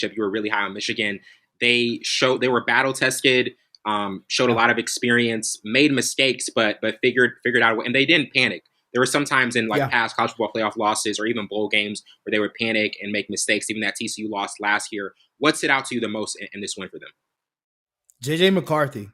You were really high on Michigan. They were battle tested, showed a lot of experience, made mistakes, but figured out a way, and they didn't panic. There were some times in past college football playoff losses or even bowl games where they would panic and make mistakes. Even that TCU loss last year. What stood out to you the most in this win for them? J.J. McCarthy.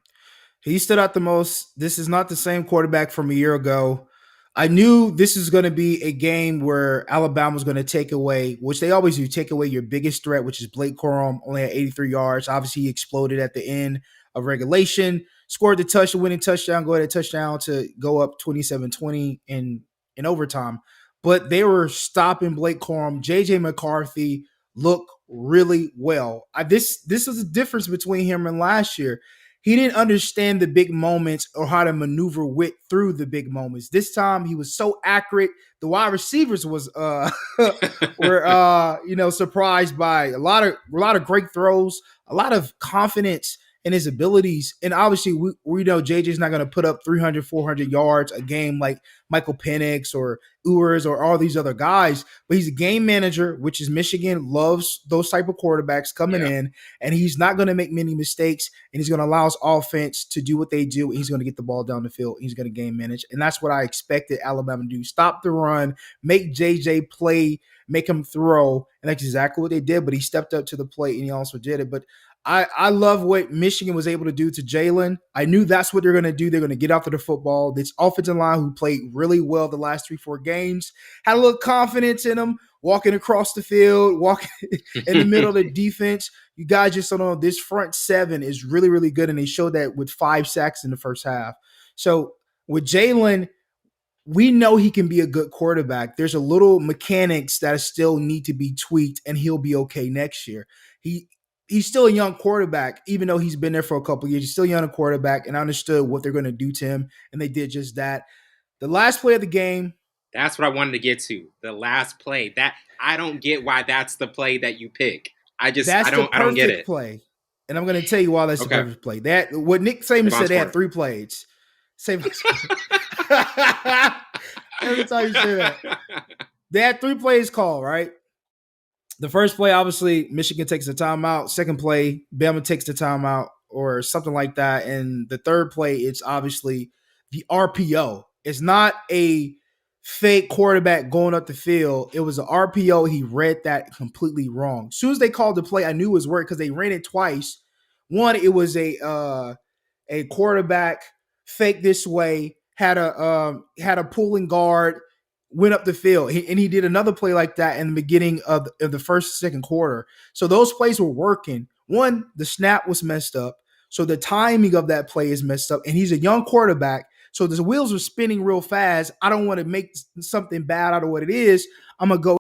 He stood out the most. This is not the same quarterback from a year ago. I knew this is going to be a game where Alabama was going to take away, which they always do, take away your biggest threat, which is Blake Corum, only had 83 yards. Obviously, he exploded at the end of regulation, scored the winning touchdown, go ahead touchdown to go up 27-20 in overtime. But they were stopping Blake Corum. J.J. McCarthy looked really well. This is the difference between him and last year. He didn't understand the big moments or how to maneuver through the big moments. This time he was so accurate. The wide receivers was were surprised by a lot of great throws, a lot of confidence in his abilities. And obviously we know JJ's not going to put up 300, 400 yards a game like Michael Penix or Ewers or all these other guys, but he's a game manager, which is Michigan loves those type of quarterbacks coming in, and he's not going to make many mistakes, and he's going to allow his offense to do what they do, and he's going to get the ball down the field, and he's going to game manage, and that's what I expected Alabama to do. Stop the run, make JJ play, make him throw, and that's exactly what they did, but he stepped up to the plate, and he also did it. But I love what Michigan was able to do to Jalen. I knew that's what they're going to do. They're going to get after the football. This offensive line who played really well the last 3-4 games, had a little confidence in them, walking across the field, walking in the middle of the defense. You guys just don't know, this front seven is really, really good, and they showed that with 5 sacks in the first half. So with Jalen, we know he can be a good quarterback. There's a little mechanics that still need to be tweaked, and he'll be okay next year. He's still a young quarterback, even though he's been there for a couple of years. He's still a young quarterback, and I understood what they're going to do to him, and they did just that. The last play of the game. That's what I wanted to get to. The last play. That I don't get why that's the play that you pick. I don't get it. Play, and I'm going to tell you why that's the perfect play. That what Nick Saban said. They had 3 plays. Every time you say that, they had 3 plays called, right? The first play, obviously, Michigan takes the timeout. Second play, Bama takes the timeout or something like that. And the third play, it's obviously the RPO. It's not a fake quarterback going up the field. It was an RPO. He read that completely wrong. As soon as they called the play, I knew it was work because they ran it twice. One, it was a quarterback fake this way, had a pulling guard, went up the field, and he did another play like that in the beginning of the first, second quarter. So those plays were working. One, the snap was messed up. So the timing of that play is messed up, and he's a young quarterback. So the wheels are spinning real fast. I don't want to make something bad out of what it is. I'm going to go